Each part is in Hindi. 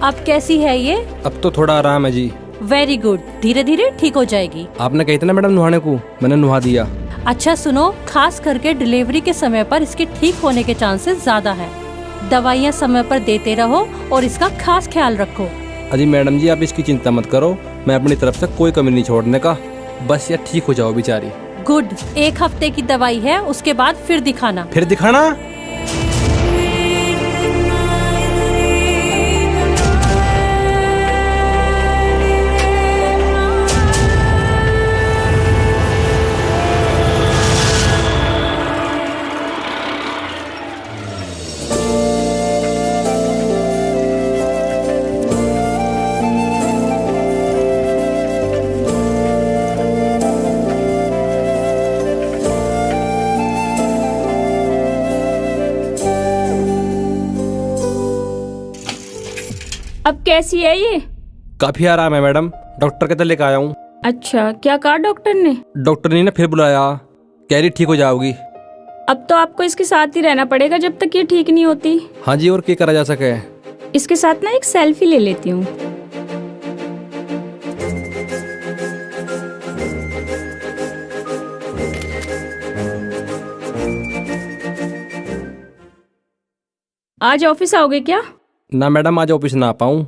अब कैसी है ये? अब तो थोड़ा आराम है जी। वेरी गुड, धीरे धीरे ठीक हो जाएगी। आपने कही थी ना मैडम नुहाने को, मैंने नुहा दिया। अच्छा सुनो, खास करके डिलीवरी के समय पर इसके ठीक होने के चांसेस ज्यादा है। दवाइयाँ समय पर देते रहो और इसका खास ख्याल रखो। अजी मैडम जी, आप इसकी चिंता मत करो, मैं अपनी तरफ से कोई कमी नहीं छोड़ने का, बस ये ठीक हो जाओ बेचारी। गुड, 1 हफ्ते की दवाई है, उसके बाद फिर दिखाना। फिर दिखाना? अब कैसी है ये? काफी आराम है मैडम, डॉक्टर के तो लेकर आया हूँ। अच्छा, क्या कहा डॉक्टर ने? डॉक्टर ने ना फिर बुलाया, कह रही ठीक हो जाओगी। अब तो आपको इसके साथ ही रहना पड़ेगा जब तक ये ठीक नहीं होती। हाँ जी, और क्या करा जा सके। इसके साथ ना एक सेल्फी ले लेती हूँ। आज ऑफिस आओगे क्या? ना मैडम, आज ऑफिस ना आ पाऊँ।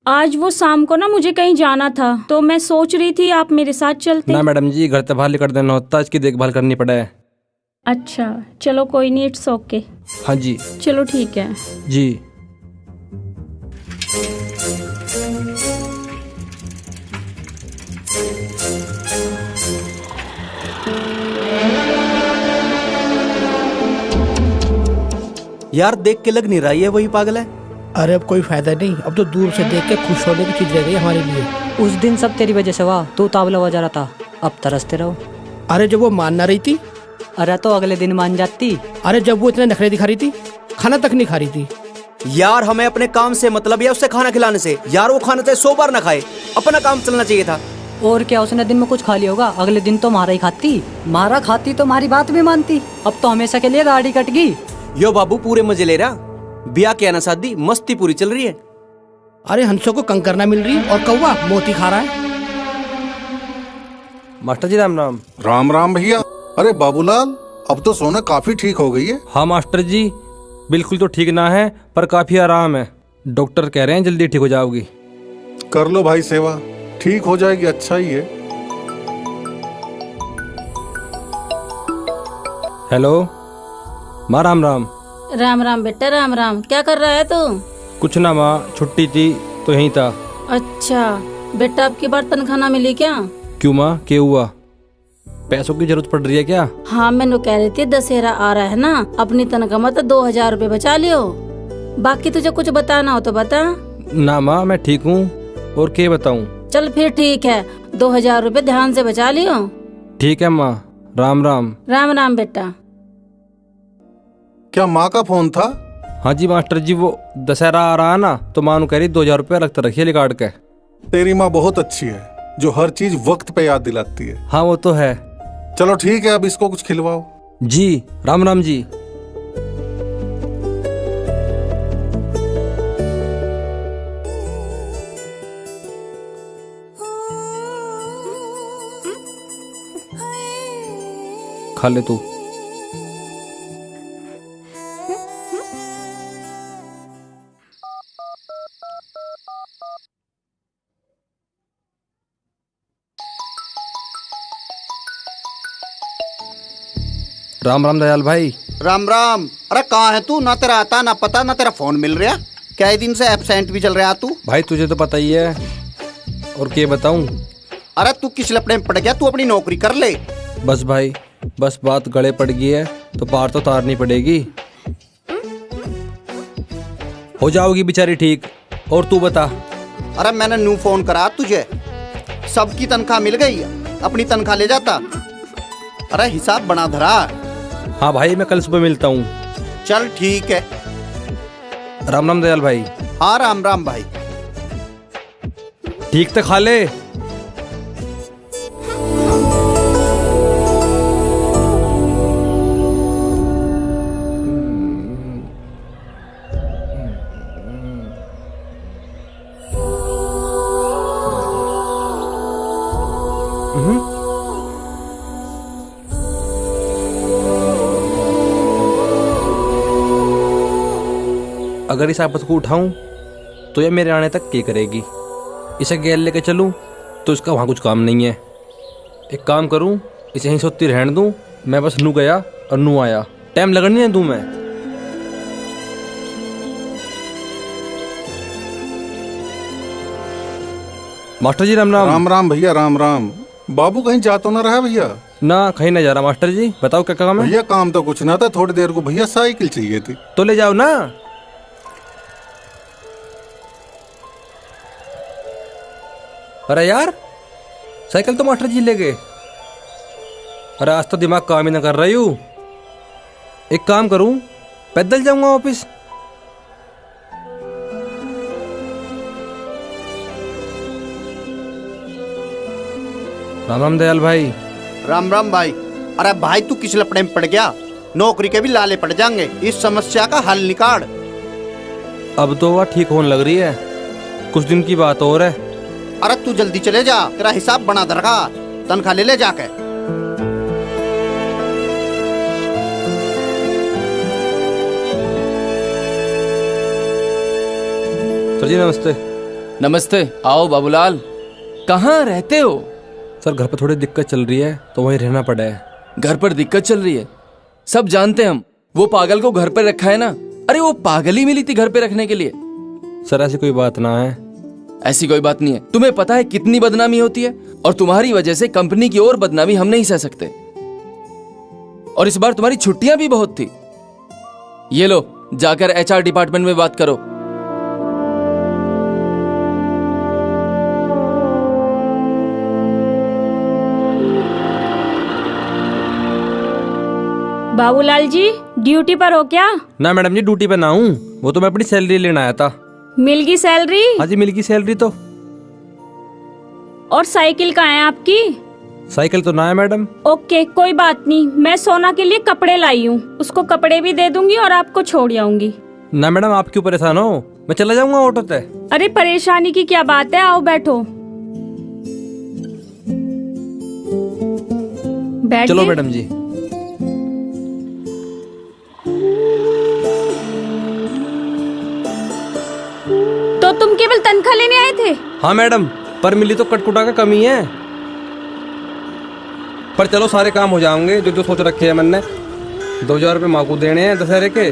आज वो शाम को ना मुझे कहीं जाना था, तो मैं सोच रही थी आप मेरे साथ चलते। ना मैडम जी, घर से बाहर निकल देना होता, इसकी देखभाल करनी पड़े। अच्छा चलो कोई नहीं, इट्स ओके। हाँ जी। चलो ठीक है जी। यार देख के लग नहीं रहा है वही पागल है। अरे अब कोई फायदा नहीं, अब तो दूर से देख के खुश होने की चीज रह गई हमारे लिए। उस दिन सब तेरी वजह से हुआ, तू तावला बजा रहा था, अब तरसते रहो। अरे जब वो मान ना रही थी। अरे तो अगले दिन मान जाती। अरे जब वो इतने नखरे दिखा रही थी, खाना तक नहीं खा रही थी। यार हमें अपने काम से मतलब है उससे खाना खिलाने से। यार वो खाना चाहे 100 बार ना खाए, अपना काम चलना चाहिए था। और क्या, उसने दिन में कुछ खा लिया होगा, अगले दिन तो मारा ही खाती। मारा खाती तो हमारी बात भी मानती। अब तो हमेशा के लिए गाड़ी कट गई। यो बाबू पूरे मजे ले रहा, ब्याह क्या ना शादी, मस्ती पूरी चल रही है। अरे हंसों को कंकर ना मिल रही और कौवा मोती खा रहा है। मास्टर जी राम राम। राम राम भैया। अरे बाबूलाल, अब तो सोना काफी ठीक हो गई है। हाँ मास्टर जी, बिल्कुल तो ठीक ना है पर काफी आराम है। डॉक्टर कह रहे हैं जल्दी ठीक हो जाओगी। कर लो भाई सेवा, ठीक हो जाएगी, अच्छा ही है। हेलो माँ, राम राम। राम राम बेटा, राम राम। क्या कर रहा है तू? कुछ ना माँ, छुट्टी थी तो यहीं था। अच्छा बेटा, अब की बार तनख्वाह ना मिली क्या? क्यों माँ, क्या हुआ? पैसों की जरूरत पड़ रही है क्या? हाँ मैंने कह रही थी, दशहरा आ रहा है ना, अपनी तनख्वाह में तो 2000 रुपए बचा लियो। बाकी तुझे कुछ बताना हो तो बता। ना माँ, मैं ठीक हूँ, और क्या बताऊँ? चल फिर ठीक है, 2000 रुपए ध्यान से बचा लियो। ठीक है माँ, राम राम। राम राम बेटा। क्या माँ का फोन था? हाँ जी मास्टर जी, वो दशहरा आ रहा है ना, तो माँ कह रही 2000 रुपया रखता रखिए रिकॉर्ड के। तेरी माँ बहुत अच्छी है, जो हर चीज वक्त पे याद दिलाती है। हाँ वो तो है। चलो ठीक है, अब इसको कुछ खिलवाओ। जी राम राम जी। खा ले तू। राम राम दयाल भाई। राम राम। अरे कहाँ है तू? ना तेरा आता ना पता, ना तेरा फोन मिल रहा। क्या दिन से एब्सेंट भी चल रहा तू? भाई तुझे तो पता ही है, और क्या बताऊं। अरे तू किस लपड़े में पड़ गया? तू अपनी नौकरी कर ले। बस भाई, बस बात गले पड़ गई है तो पार तो तारनी पड़ेगी। हो जाओगी बेचारी ठीक, और तू बता। अरे मैंने न्यू फोन करा तुझे, सबकी तनख्वाह मिल गई, अपनी तनख्वाह ले जाता। अरे हिसाब बना धरा। हाँ भाई, मैं कल सुबह मिलता हूँ। चल ठीक है। राम राम दयाल भाई। हाँ राम राम भाई। ठीक तो खा ले। अगर इस आपस को उठाऊं तो ये मेरे आने तक क्या करेगी। इसे गैल लेके चलूं तो इसका वहाँ कुछ काम नहीं है। एक काम करूं, इसे यहीं सोती रहने दूं। मैं बस नू गया और नू आया, टाइम लगनी है दूं मैं। मास्टर जी राम राम। राम राम भैया, राम राम। बाबू कहीं जा तो ना रहा भैया? ना कहीं ना जा रहा मास्टर जी। बताओ क्या काम है? भैया काम तो कुछ ना था, थोड़ी देर को भैया साइकिल चाहिए थी। तो ले जाओ ना। अरे यार, साइकिल तो मास्टर जी ले गए। अरे आज तो दिमाग काम ही ना कर रही हूँ। एक काम करूं, पैदल जाऊंगा ऑफिस। राम राम दयाल भाई। राम राम भाई। अरे भाई तू किस लपड़े में पड़ गया? नौकरी के भी लाले पड़ जाएंगे। इस समस्या का हल निकाल। अब तो वह ठीक होने लग रही है, कुछ दिन की बात और है। अरे तू जल्दी चले जा, तेरा हिसाब बना दरगा, तनख्वाह ले जाके। सर जी नमस्ते। नमस्ते। आओ बाबूलाल, कहाँ रहते हो? सर घर पर थोड़ी दिक्कत चल रही है तो वहीं रहना पड़ा है। घर पर दिक्कत चल रही है, सब जानते हम। वो पागल को घर पर रखा है ना। अरे वो पागल ही मिली थी घर पे रखने के लिए। सर ऐसी कोई बात ना है। ऐसी कोई बात नहीं है। तुम्हें पता है कितनी बदनामी होती है, और तुम्हारी वजह से कंपनी की और बदनामी हम नहीं सह सकते। और इस बार तुम्हारी छुट्टियां भी बहुत थी। ये लो, जाकर एचआर डिपार्टमेंट में बात करो। बाबूलाल जी ड्यूटी पर हो क्या? ना मैडम जी, ड्यूटी पे ना हूँ। वो तो मैं अपनी सैलरी लेने आया था। मिल गई सैलरी? हाँ जी मिल गई सैलरी तो। और साइकिल कहाँ है आपकी? साइकिल तो ना है मैडम। ओके कोई बात नहीं, मैं सोना के लिए कपड़े लाई हूँ, उसको कपड़े भी दे दूंगी और आपको छोड़ आऊंगी। ना मैडम, आप क्यों परेशान हो, मैं चला जाऊंगा ऑटो से। अरे परेशानी की क्या बात है, आओ बैठो। बैठ चलो गए? मैडम जी। तो तुम केवल तनख्वाह लेने आए थे? हाँ मैडम, पर मिली तो कटकुटा का कमी है। पर चलो सारे काम हो जाएंगे जो जो सोच रखे हैं मन ने। 2000 रुपये माँ को देने हैं दशहरे के,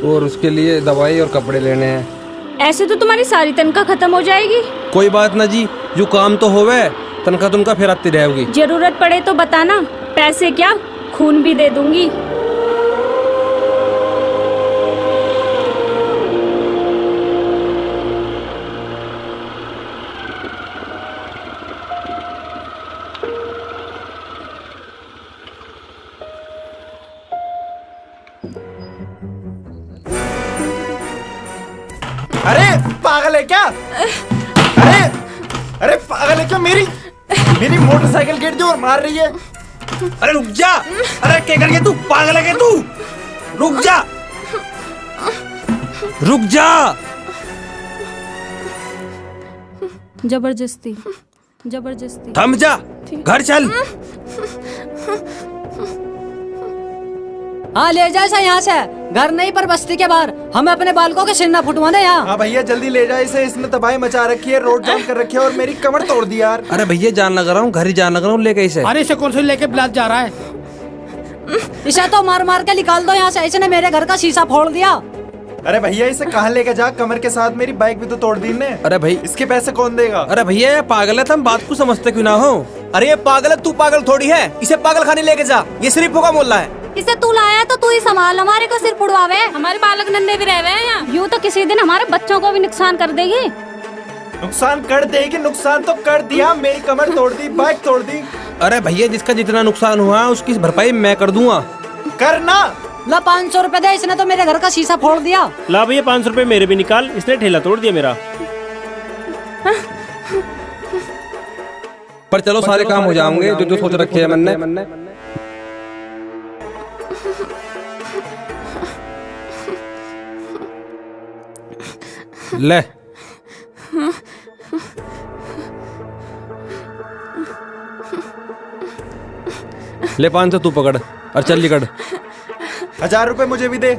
और उसके लिए दवाई और कपड़े लेने हैं। ऐसे तो तुम्हारी सारी तनख्वाह खत्म हो जाएगी। कोई बात ना जी, जो काम तो होवे, तनख्वाह तुमका फिर आती रहेगी। जरूरत पड़े तो बताना, पैसे क्या खून भी दे दूंगी। अरे पागल है क्या? अरे पागल है क्या? मेरी मोटरसाइकिल गिर दी और मार रही है। अरे रुक जा। अरे क्या कर गया तू? पागल है क्या तू? रुक जा, रुक जा। जबरदस्ती जबरदस्ती। थम जा, घर चल। हाँ ले जाए सर यहाँ से, घर नहीं पर बस्ती के बाहर। हमें अपने बालकों के सिर ना फुटवाने यहाँ। हाँ भैया जल्दी ले जाए इसे, इसने तबाही मचा रखी है, रोड जाम कर रखी है और मेरी कमर तोड़ दी यार। अरे भैया जान लगा रहा हूँ, घर ही जान लगा रहा हूँ, ले गई इसे। अरे इसे कौन से लेके बिलात जा रहा है? इसे तो मार मार के निकाल दो यहाँ से, इसने मेरे घर का शीशा फोड़ दिया। अरे भैया इसे कहाँ लेके जा, कमर के साथ मेरी बाइक भी तो तोड़ दी ने। अरे भाई इसके पैसे कौन देगा? अरे भैया ये पागल है, तुम बात को समझते क्यों ना हो? अरे ये पागल है, तू पागल थोड़ी है। इसे पागल खाने लेके जा, ये सिर्फ का मोहल्ला है। इसे तू लाया तो तू ही संभाल, हमारे को सिर पुड़वावे। हमारे बालक नन्हे भी रह गए हैं यहाँ। यूँ तो किसी दिन हमारे बच्चों को भी नुकसान कर देगी। नुकसान कर देगी? नुकसान तो कर दिया, मेरी कमर तोड़ दी, बाइक तोड़ दी। अरे भैया जिसका जितना नुकसान हुआ उसकी भरपाई मैं कर दूंगा। करना। ला 500 रुपए दे, इसने तो मेरे घर का शीशा फोड़ दिया। ला भैया 500 रुपए मेरे भी निकाल, इसने ठेला तोड़ दिया मेरा। पर चलो सारे काम हो जाएंगे जो जो सोच रखे हैं मन ने। ले ले 500 तू पकड़ और चल निकल। 1000 रुपए मुझे भी दे।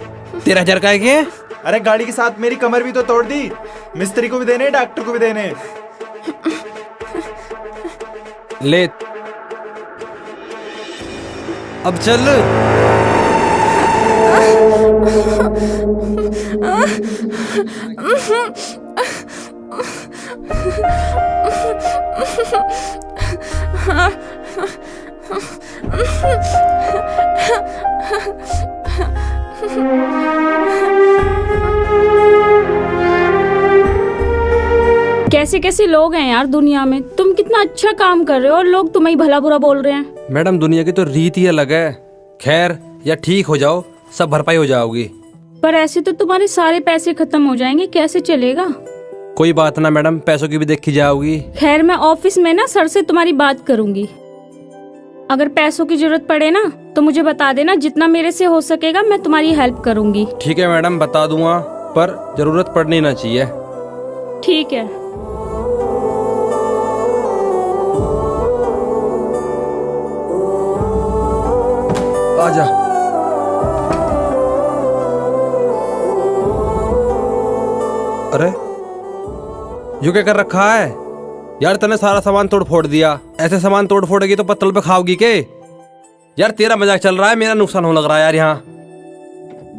13,000 का है क्या? अरे गाड़ी के साथ मेरी कमर भी तो तोड़ दी, मिस्त्री को भी देने, डॉक्टर को भी देने। ले अब चल। कैसे कैसे लोग हैं यार दुनिया में। तुम कितना अच्छा काम कर रहे हो और लोग तुम्हें ही भला बुरा बोल रहे हैं। मैडम दुनिया की तो रीत ही अलग है। खैर या ठीक हो जाओ, सब भरपाई हो जाओगी। पर ऐसे तो तुम्हारे सारे पैसे खत्म हो जाएंगे, कैसे चलेगा? कोई बात ना मैडम, पैसों की भी देखी जाओगी। खैर मैं ऑफिस में ना सर से तुम्हारी बात करूंगी। अगर पैसों की जरूरत पड़े ना तो मुझे बता देना, जितना मेरे से हो सकेगा मैं तुम्हारी हेल्प करूंगी। ठीक है मैडम, बता दूंगा, पर जरूरत पड़नी ना चाहिए। ठीक है। आजा। अरे यू क्या कर रखा है यार? तने सारा सामान तोड़ फोड़ दिया। ऐसे सामान तोड़ फोड़ेगी तो पत्तल पे खाओगी के? यार तेरा मजाक चल रहा है, मेरा नुकसान होने लग रहा है यार यहाँ।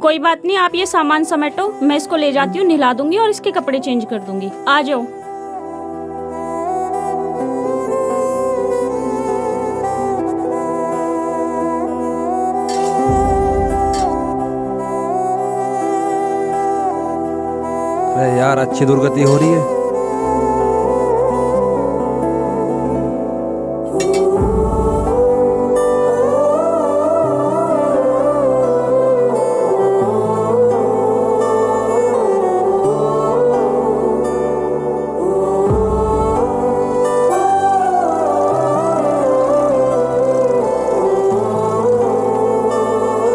कोई बात नहीं, आप ये सामान समेटो, मैं इसको ले जाती हूँ, नहला दूंगी और इसके कपड़े चेंज कर दूंगी। आ जाओ। अरे यार अच्छी दुर्गति हो रही है।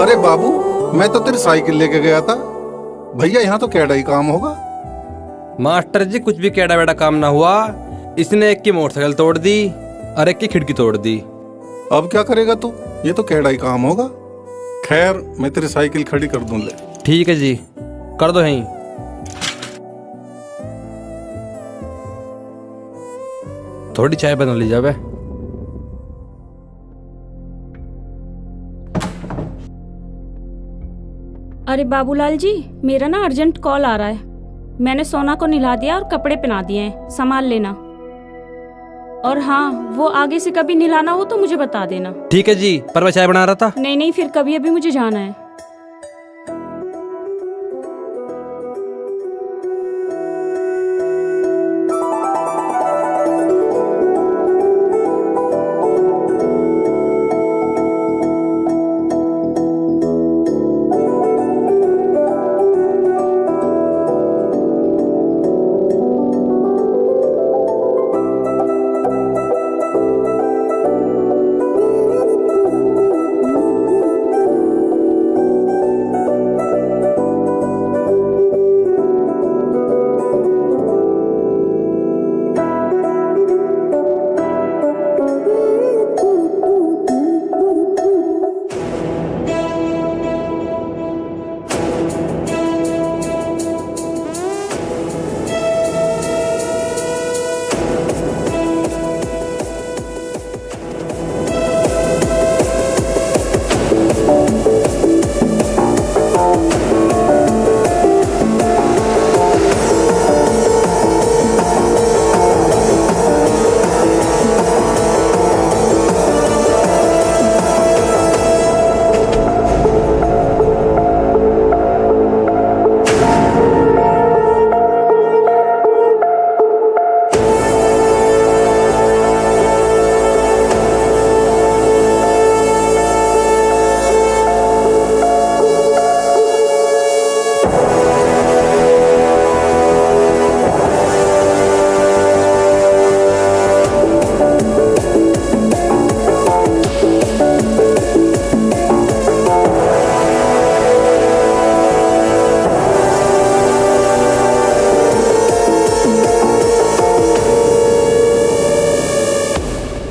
अरे बाबू, मैं तो तेरी साइकिल लेके गया था। भैया यहाँ तो कैडा ही काम होगा। मास्टर जी कुछ भी कैडा बेड़ा काम ना हुआ। इसने एक की मोटरसाइकिल तोड़ दी और एक की खिड़की तोड़ दी। अब क्या करेगा तू? ये तो कैडा ही काम होगा। खैर मैं तेरी साइकिल खड़ी कर दूं। ले ठीक है जी, कर दो यहीं। थोड़ी चाय बना ली जावे। अरे बाबूलाल जी, मेरा ना अर्जेंट कॉल आ रहा है। मैंने सोना को नहला दिया और कपड़े पहना दिए हैं, संभाल लेना। और हाँ, वो आगे से कभी नहलाना हो तो मुझे बता देना। ठीक है जी, पर मैं चाय बना रहा था। नहीं नहीं, फिर कभी अभी मुझे जाना है।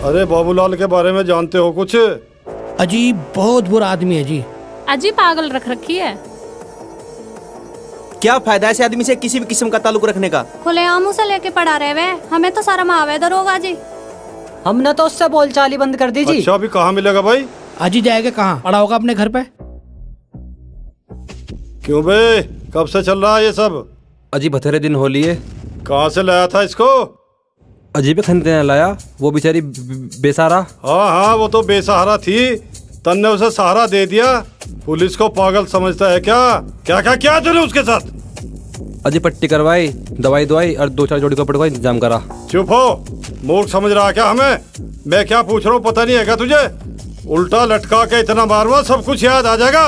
अरे बाबूलाल के बारे में जानते हो कुछ? अजी बहुत बुरा आदमी है जी। अजी पागल रख रखी है। क्या फायदा ऐसे आदमी से किसी भी किस्म का ताल्लुक रखने का। खुलेआम उसे लेके पड़ा रहे वे, हमें तो शर्म आवे दरोगा जी। हमने तो उससे बोलचाल ही बंद कर दी जी। अच्छा अभी कहाँ मिलेगा भाई? अजी जाएगा कहाँ, पड़ा होगा अपने घर पे। क्यों बे, कब से चल रहा है ये सब? अजी बथेरे दिन हो लिए। कहाँ से लाया था इसको? अजी पे खरीदने लाया, वो बेचारी बेसहारा। हाँ वो तो बेसहारा थी, तन्ने उसे सहारा दे दिया। पुलिस को पागल समझता है क्या? क्या क्या क्या तूने उसके साथ? अजी पट्टी करवाई, दवाई दवाई और 2-4 जोड़ी कपड़े का इंतजाम करा। चुप हो, मूर्ख समझ रहा क्या हमें? मैं क्या पूछ रहा हूँ पता नहीं है क्या तुझे? उल्टा लटका के इतना मारवा सब कुछ याद आ जाएगा।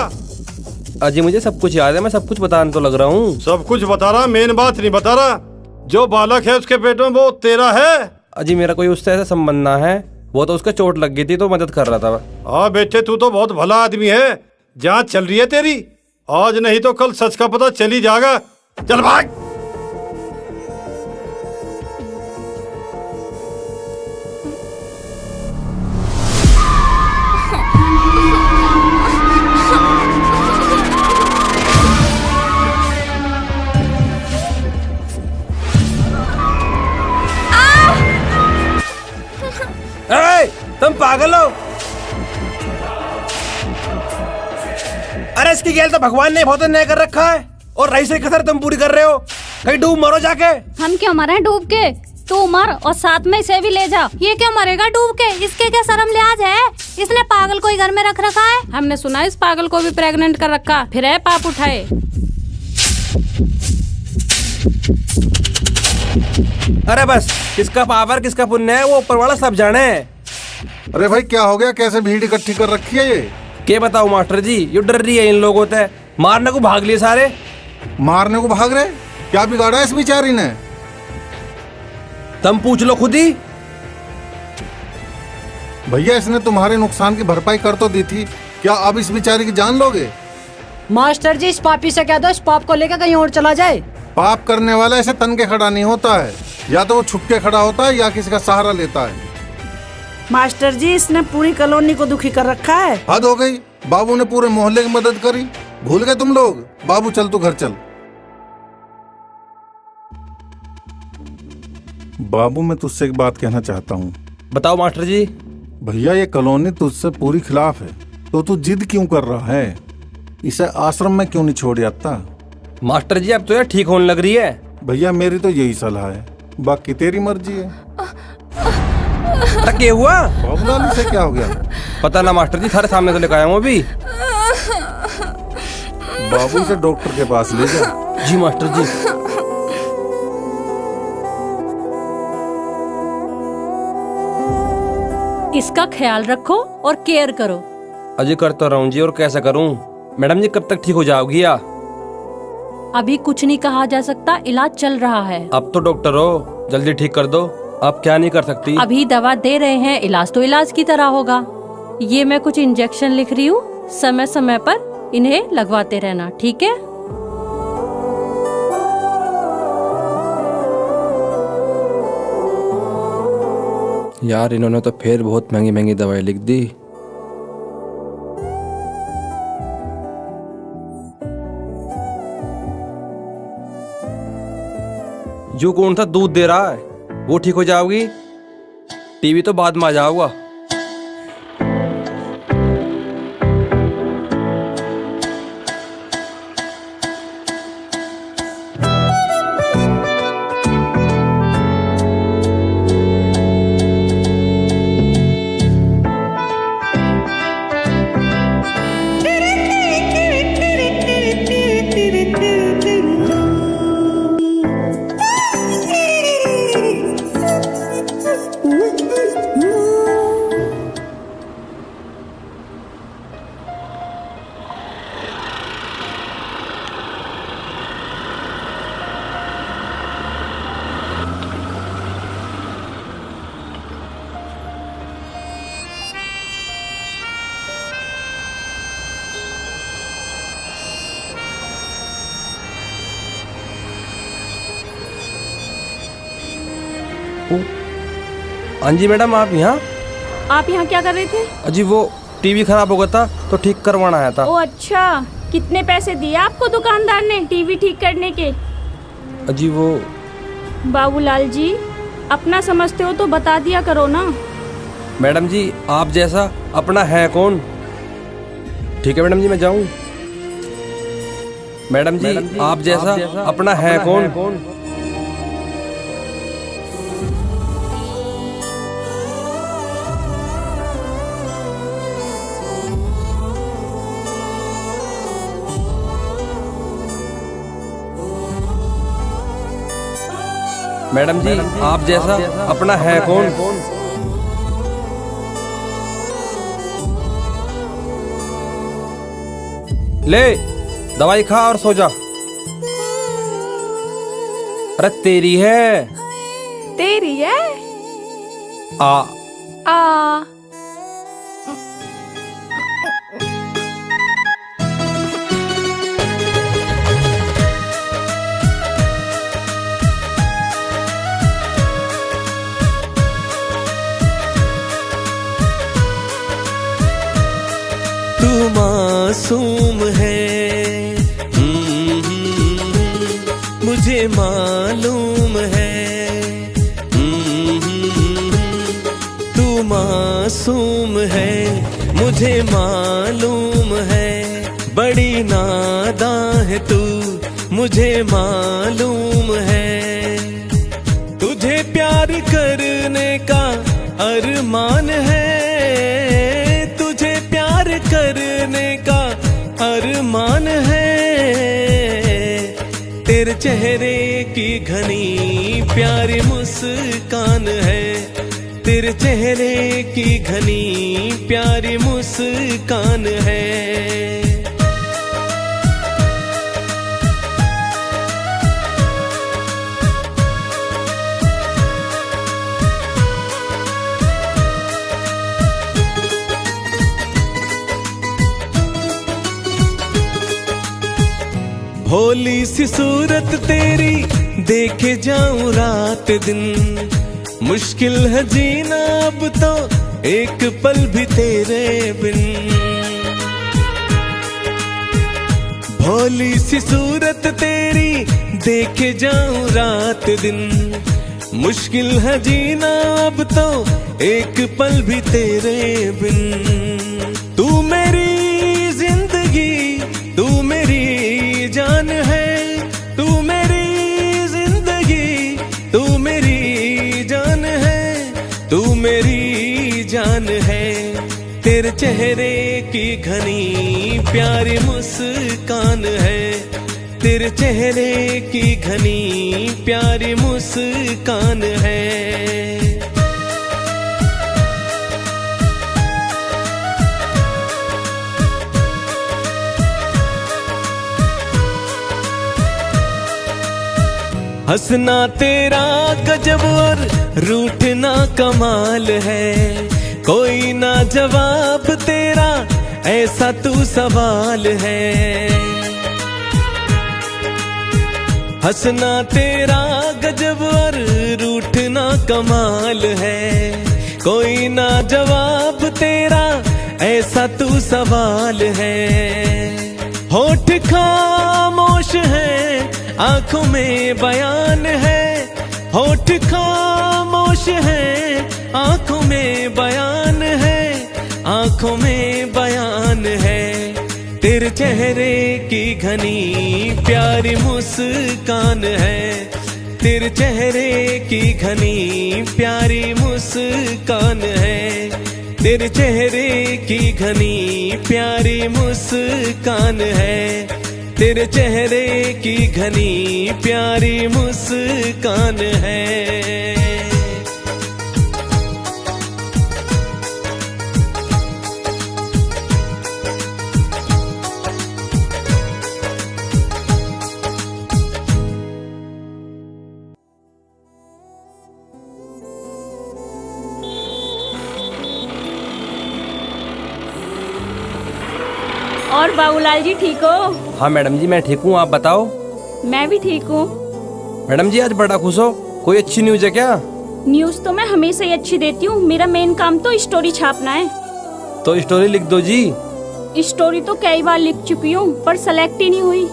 अजी मुझे सब कुछ याद है, मैं सब कुछ बताने तो लग रहा हूँ। सब कुछ बता रहा, मेन बात नहीं बता रहा। जो बालक है उसके पेट में वो तेरा है। अजी मेरा कोई उससे ऐसा संबंध ना है, वो तो उसके चोट लग गई थी तो मदद कर रहा था। हाँ बेटे तू तो बहुत भला आदमी है, जांच चल रही है तेरी, आज नहीं तो कल सच का पता चली जाएगा। चल भाग। तुम पागल हो? अरे इसकी गेल तो भगवान ने बहुत अन्याय कर रखा है और रही से कसर तुम पूरी कर रहे हो। कहीं डूब मरो जाके। हम क्यों मरे डूब के? तू मर और साथ में इसे भी ले जा। ये क्यों मरेगा डूब के? इसके क्या शर्म लिहाज है? इसने पागल को ही घर में रख रखा है। हमने सुना इस पागल को भी प्रेग्नेंट कर रखा, फिर है पाप उठाए। अरे बस, किसका पावर किसका पुण्य है वो ऊपर वाला सब जाने। अरे भाई क्या हो गया, कैसे भीड़ इकट्ठी कर रखी है ये? क्या बताओ मास्टर जी, ये डर रही है इन लोगों से। मारने को भाग लिए सारे। मारने को भाग रहे? क्या बिगाड़ा इस बेचारी ने? तुम पूछ लो खुद ही। भैया इसने तुम्हारे नुकसान की भरपाई कर तो दी थी, क्या अब इस बेचारी की जान लोगे? मास्टर जी इस पापी से कह दो इस पाप को लेकर कहीं और चला जाए। पाप करने वाला ऐसे तन के खड़ा नहीं होता है, या तो वो छुप के खड़ा होता है या किसी का सहारा लेता है। मास्टर जी इसने पूरी कॉलोनी को दुखी कर रखा है। हद हो गई, बाबू ने पूरे मोहल्ले की मदद करी, भूल गए तुम लोग? बाबू चल तू घर चल। बाबू मैं तुझसे एक बात कहना चाहता हूँ। बताओ मास्टर जी। भैया ये कॉलोनी तुझसे पूरी खिलाफ है, तो तू जिद क्यों कर रहा है? इसे आश्रम में क्यों नहीं छोड़ जाता? मास्टर जी अब तो यार ठीक होने लग रही है। भैया मेरी तो यही सलाह है, बाकी तेरी मर्जी है। क्या हुआ? बाबूलाल से क्या हो गया? पता ना मास्टर जी, थारे सामने तो लेकर आया हूँ अभी। बाबू से डॉक्टर के पास ले जा। जी मास्टर जी। इसका ख्याल रखो और केयर करो। अजी करता रहूं जी, और कैसा करूं? मैडम जी कब तक ठीक हो जाओगी या? अभी कुछ नहीं कहा जा सकता, इलाज चल रहा है। अब तो डॉक्टर हो, जल्दी ठीक कर दो। आप क्या नहीं कर सकती? अभी दवा दे रहे हैं, इलाज तो इलाज की तरह होगा। ये मैं कुछ इंजेक्शन लिख रही हूँ, समय समय पर इन्हें लगवाते रहना, ठीक है? यार इन्होंने तो फिर बहुत महंगी महंगी दवाई लिख दी। जो कौन सा दूध दे रहा है, वो ठीक हो जाओगी। टीवी तो बाद में आ जाओगा। हाँ जी मैडम, आप यहाँ? आप यहाँ क्या कर रहे थे? अजी वो टीवी खराब हो गया था तो ठीक करवाना आया था। ओ अच्छा, कितने पैसे दिए आपको दुकानदार ने टीवी ठीक करने के? अजी वो बाबूलाल जी, अपना समझते हो तो बता दिया करो ना। मैडम जी आप जैसा अपना है कौन। ठीक है मैडम जी मैं जाऊं। मैडम जी आप जैसा अपना है कौन। मैडम जी आप जैसा अपना है कौन। ले दवाई खा और सो जा। अरे तेरी है। तेरी है। आ तू मासूम है, मुझे मालूम है। तू मासूम है, मुझे मालूम है। बड़ी नादान है तू, मुझे मालूम है। तुझे प्यार करने का अरमान है, करने का अरमान है। तेरे चेहरे की घनी प्यारी मुस्कान है, तेरे चेहरे की घनी प्यारी मुस्कान है। भोली सी सूरत तेरी देखे जाऊं रात दिन। मुश्किल है जीना अब तो एक पल भी तेरे बिन। भोली सी सूरत तेरी देखे जाऊं रात दिन। मुश्किल है जीना अब तो एक पल भी तेरे बिन। तू मेरी जिंदगी, तू मेरी जान है। तू मेरी जिंदगी, तू मेरी जान है। तू मेरी जान है। तेरे चेहरे की घनी प्यारी मुस्कान है, तेरे चेहरे की घनी प्यारी मुस्कान है। हंसना तेरा गजब और रूठना कमाल है। कोई ना जवाब तेरा, ऐसा तू सवाल है। हंसना तेरा गजब और रूठना कमाल है। कोई ना जवाब तेरा, ऐसा तू सवाल है। होठ खामोश है, आंखों में बयान है। होठ खामोश है, आंखों में बयान है। आंखों में बयान है। तेरे चेहरे की घनी प्यारी मुस्कान है, तेरे चेहरे की घनी प्यारी मुस्कान है। तेरे चेहरे की घनी प्यारी मुस्कान है, तेरे चेहरे की घनी प्यारी मुस्कान है। और बाबूलाल जी ठीक हो? हाँ मैडम जी मैं ठीक हूँ, आप बताओ। मैं भी ठीक हूँ। मैडम जी आज बड़ा खुश हो, कोई अच्छी न्यूज है क्या? न्यूज तो मैं हमेशा ही अच्छी देती हूँ, मेरा मेन काम तो स्टोरी छापना है। तो स्टोरी लिख दो जी। स्टोरी तो कई बार लिख चुकी हूँ पर सेलेक्ट ही नहीं हुई।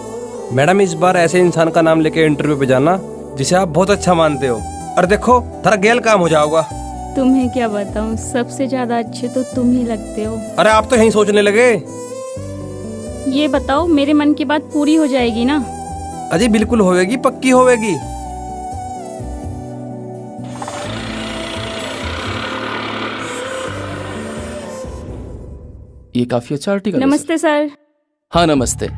मैडम इस बार ऐसे इंसान का नाम लेके इंटरव्यू पे जाना जिसे आप बहुत अच्छा मानते हो। और देखो थारा गैल काम हो जाओगा। तुम्हें क्या बताऊँ, सबसे ज्यादा अच्छे तो तुम ही लगते हो। अरे आप तो यही सोचने लगे। ये बताओ मेरे मन की बात पूरी हो जाएगी ना? अजी बिल्कुल होवेगी, पक्की होवेगी। ये काफी अच्छा आर्टिकल है। नमस्ते सर। हाँ नमस्ते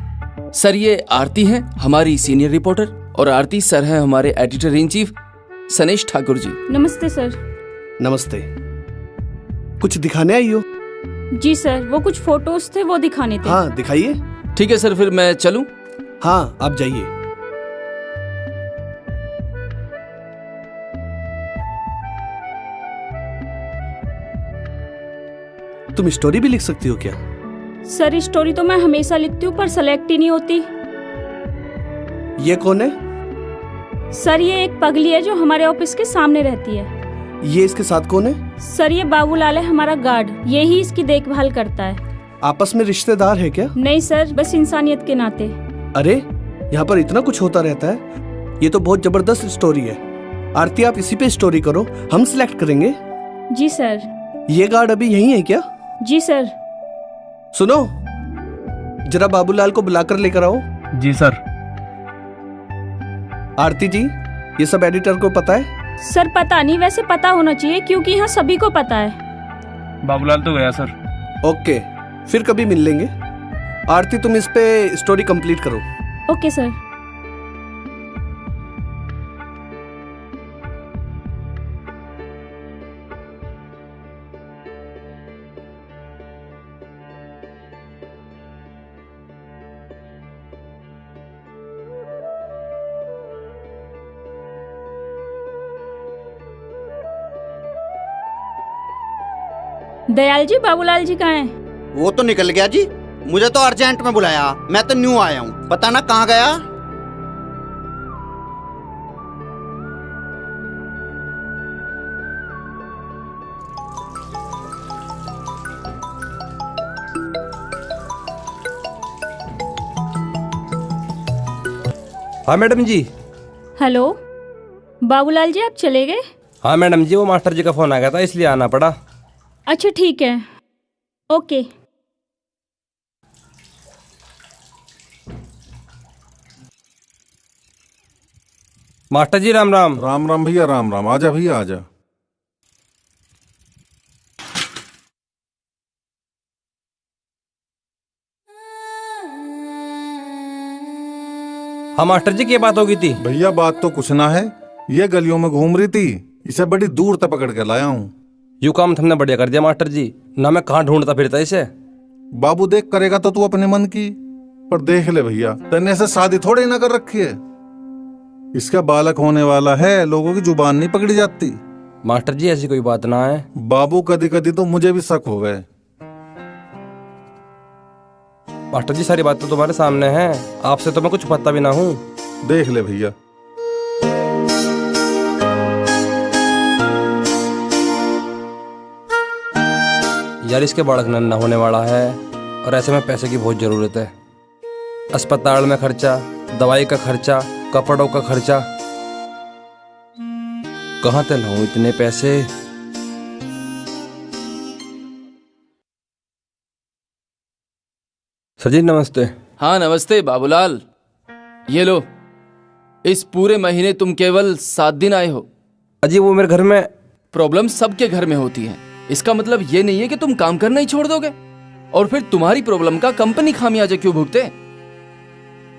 सर, ये आरती हैं हमारी सीनियर रिपोर्टर और आरती सर हैं हमारे editor in chief Sanesh Thakur ji. नमस्ते सर। नमस्ते। कुछ दिखाने आई हो? जी सर, वो कुछ फोटोज थे वो दिखाने थे। हाँ दिखाइए। ठीक है सर, फिर मैं चलूं? हाँ आप जाइए। तुम स्टोरी भी लिख सकती हो क्या? सर स्टोरी तो मैं हमेशा लिखती हूँ पर सेलेक्ट ही नहीं होती। ये कौन है? सर ये एक पगली है जो हमारे ऑफिस के सामने रहती है। ये इसके साथ कौन है? सर ये बाबूलाल है हमारा गार्ड, ये ही इसकी देखभाल करता है। आपस में रिश्तेदार है क्या? नहीं सर, बस इंसानियत के नाते। अरे यहाँ पर इतना कुछ होता रहता है, ये तो बहुत जबरदस्त स्टोरी है। आरती आप इसी पे स्टोरी करो, हम सिलेक्ट करेंगे। जी सर। ये गार्ड अभी यही है क्या? जी सर। सुनो, जरा बाबूलाल को बुलाकर लेकर आओ। जी सर। आरती जी, ये सब एडिटर को पता है? सर पता नहीं, वैसे पता होना चाहिए क्योंकि यहाँ सभी को पता है। बाबूलाल तो गया सर। ओके, फिर कभी मिल लेंगे। आरती तुम इस पे स्टोरी कंप्लीट करो। Okay sir. दयाल जी, बाबूलाल जी कहाँ हैं? वो तो निकल गया जी, मुझे तो अर्जेंट में बुलाया, मैं तो न्यू आया हूँ, पता ना कहाँ गया। हाँ मैडम जी। हेलो बाबूलाल जी, आप चले गए? हाँ मैडम जी, वो मास्टर जी का फोन आ गया था इसलिए आना पड़ा। अच्छा ठीक है, ओके। मास्टर जी राम राम। राम राम भैया, राम राम। आजा भैया आजा। हाँ मास्टर जी, क्या बात हो गई थी? भैया बात तो कुछ ना है, ये गलियों में घूम रही थी, इसे बड़ी दूर तक पकड़ के लाया हूँ। यू काम तुमने बढ़िया कर दिया मास्टर जी, ना मैं कहाँ ढूंढता फिरता इसे। बाबू देख करेगा तो तू अपने मन की, पर देख ले भैया, तन्ने से शादी थोड़ी ना कर रखी है। इसका बालक होने वाला है, लोगों की जुबान नहीं पकड़ी जाती। मास्टर जी ऐसी कोई बात ना है। बाबू कदी कदी तो मुझे भी शक हो गए। मास्टर जी सारी बात तो तुम्हारे सामने है, आपसे तो मैं कुछ पता भी ना हूँ। देख ले भैया। यार इसके बालक नन्हा होने वाला है और ऐसे में पैसे की बहुत जरूरत है। अस्पताल में खर्चा, दवाई का खर्चा, कपड़ों का खर्चा, कहाँ से लाऊं इतने पैसे? सर जी नमस्ते। हाँ नमस्ते बाबूलाल, ये लो, इस पूरे महीने तुम केवल 7 दिन आए हो। अजी वो मेरे घर में प्रॉब्लम सबके घर में होती है, इसका मतलब ये नहीं है कि तुम काम करना ही छोड़ दोगे। और फिर तुम्हारी प्रॉब्लम का कंपनी खामियाजा क्यों भुगते?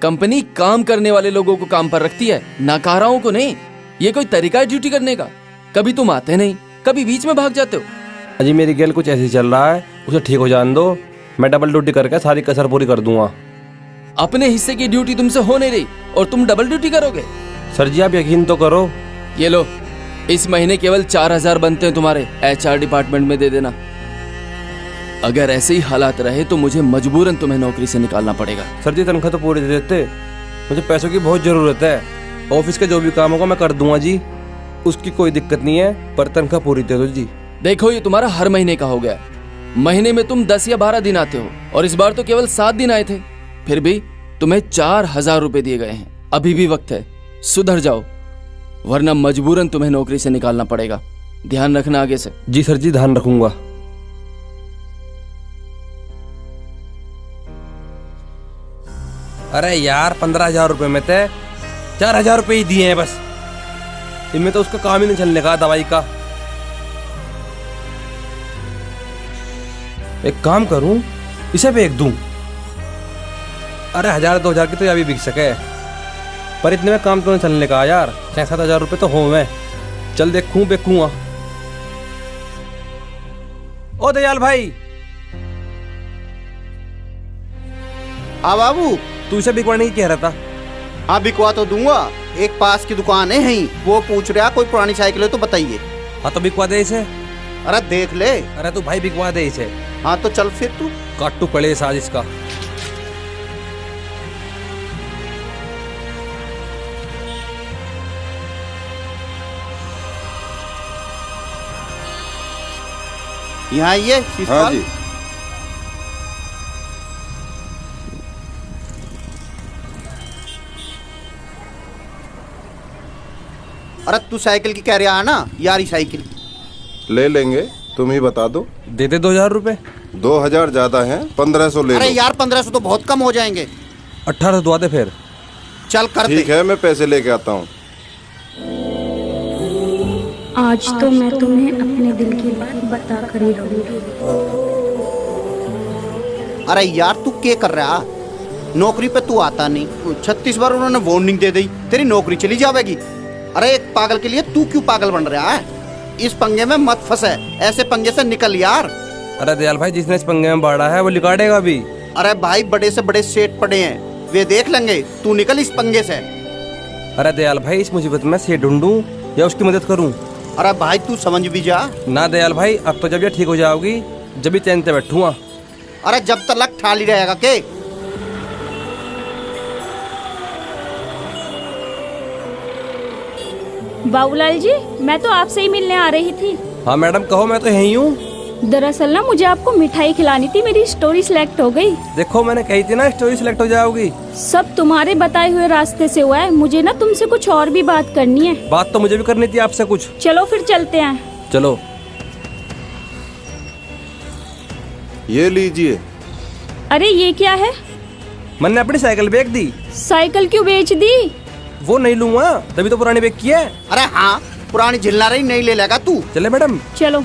कंपनी काम करने वाले लोगों को काम पर रखती है, नाकाराओं को नहीं। ये कोई तरीका है ड्यूटी करने का? कभी तुम आते नहीं, कभी बीच में भाग जाते हो। अजी मेरी गैल कुछ ऐसे चल रहा है, उसे ठीक हो जाने दो, मैं डबल ड्यूटी करके सारी कसर पूरी कर दूंगा। अपने हिस्से की ड्यूटी तुमसे हो नहीं रही और तुम डबल ड्यूटी करोगे? सर जी आप यकीन तो करो। ये लो, इस महीने केवल 4000 बनते हैं तुम्हारे, HR डिपार्टमेंट में दे देना। अगर ऐसे ही हालात रहे तो मुझे मजबूरन तुम्हें नौकरी से निकालना पड़ेगा। सर जी तनख्वाह तो पूरी दे देते, मुझे पैसों की बहुत जरूरत है। ऑफिस के जो भी काम होगा मैं कर दूंगा जी, उसकी कोई दिक्कत नहीं है, पर तनख्वाह पूरी दे दो जी। देखो ये तुम्हारा हर महीने का हो गया, महीने में तुम 10 या 12 दिन आते हो और इस बार तो केवल 7 दिन आए थे। फिर भी तुम्हें 4,000 रुपए दिए गए हैं। अभी भी वक्त है, सुधर जाओ, वरना मजबूरन तुम्हें नौकरी से निकालना पड़ेगा। ध्यान रखना आगे से। जी सर जी, ध्यान रखूंगा। अरे यार 15,000 रुपए में थे 4,000 रुपए ही दिए हैं बस। इनमें तो उसका काम ही नहीं चलने का, दवाई का। एक काम करूं, इसे बेच दूं। अरे 1,000-2,000 की तो अभी बिक सके, पर इतने में काम तो नहीं चलने का यार। 6-7,000 रुपए तो हो मैं। चल देखूं बेकूंगा। ओ दयाल भाई। हाँ बाबू, तू इसे बिकवाने की कह रहा था? हाँ बिकवा तो दूंगा। एक पास की दुकान है यहीं, वो पूछ रहा कोई पुरानी साइकिल है तो बताइए। हाँ तो बिकवा दे इसे। अरे देख ले। अरे तू भाई बिकवा दे इसे। हाँ तो चल फिर तू। काटू पड़े साज इसका। यहाँ ये हाँ जी। अरे तू साइकिल की कह रहा है ना, यारी साइकिल ले लेंगे, तुम ही बता दो। दे दे 2,000 रुपए। 2,000 ज्यादा है, 1,500 ले लो। अरे यार 1,500 तो बहुत कम हो जाएंगे। 1800 दुआ दे फिर। चल कर दे। ठीक है, मैं पैसे लेके आता हूँ। आज तो मैं तुम्हें अपने दिल की बात बता कर ही रहूंगी। अरे यार तू क्या कर रहा? नौकरी पे तू आता नहीं, 36 बार उन्होंने वार्निंग दे दी, तेरी नौकरी चली जाएगी। अरे एक पागल के लिए तू क्यों पागल बन रहा है? इस पंगे में मत फंसे, ऐसे पंगे से निकल यार। अरे दयाल भाई, जिसने इस पंगे में बाड़ा है वो लिकाड़ेगा भी। अरे भाई बड़े से बड़े सेठ पड़े हैं, वे देख लेंगे, तू निकल इस पंगे से। अरे दयाल भाई, इस मुसीबत में सेठ ढूंढूं या उसकी मदद करूं? अरे भाई तू समझ भी जा। ना दयाल भाई, अब तो जब ये ठीक हो जाओगी जब भी चैन से बैठूंगा। अरे जब तक ठाली रहेगा के। बाबूलाल जी, मैं तो आपसे ही मिलने आ रही थी। हाँ मैडम कहो, मैं तो यहीं हूँ। दरअसल ना मुझे आपको मिठाई खिलानी थी, मेरी स्टोरी सिलेक्ट हो गई। देखो मैंने कही थी ना, स्टोरी सिलेक्ट हो जाओगी। सब तुम्हारे बताए हुए रास्ते से हुआ है। मुझे ना तुमसे कुछ और भी बात करनी है। बात तो मुझे भी करनी थी आपसे कुछ। चलो फिर चलते हैं। चलो। ये लीजिए। अरे ये क्या है? मैंने अपनी साइकिल बेच दी। साइकिल क्यों बेच दी? वो नहीं लूंगा, तभी तो पुरानी बेच की है। अरे हाँ, पुरानी झिलना रही नहीं ले लेगा तू। चले मैडम। चलो।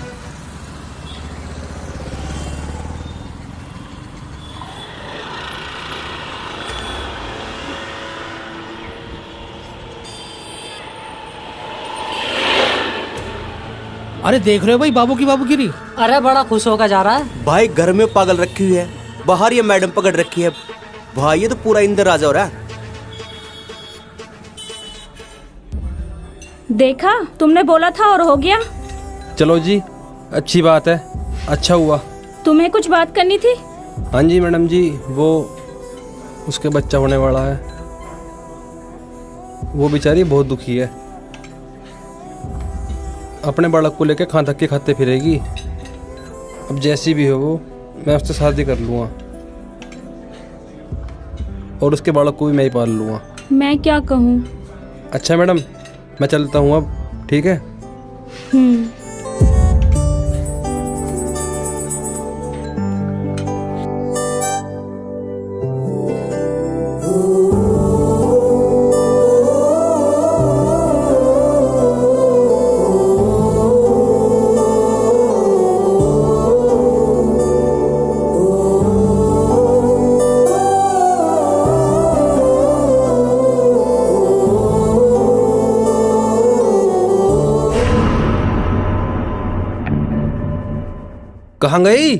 अरे देख रहे हो भाई, बाबू की बाबूगिरी। अरे बड़ा खुश होकर जा रहा है। भाई घर में पागल रखी हुई है, बाहर ये मैडम पकड़ रखी है। भाई ये तो पूरा इंदर राजा हो रहा है। देखा, तुमने बोला था और हो गया। चलो जी, अच्छी बात है, अच्छा हुआ। तुम्हें कुछ बात करनी थी? हाँ जी मैडम जी, वो उसके बच्चा होने वाला है। वो बेचारी बहुत दुखी है, अपने बालक को लेकर खां धक्के खाते फिरेगी। अब जैसी भी हो वो, मैं उससे शादी कर लूँगा और उसके बालक को भी मैं ही पाल लूँगा। मैं क्या कहूँ? अच्छा मैडम, मैं चलता हूँ अब, ठीक है? कहाँ गई?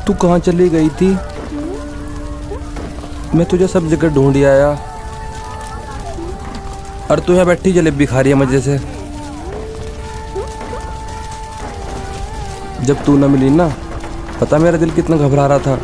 तू कहाँ चली गई थी? मैं तुझे सब जगह ढूंढ आया। और तू यहाँ बैठी जलेबी खा रही है मजे से। जब तू न मिली ना, पता मेरा दिल कितना घबरा रहा था।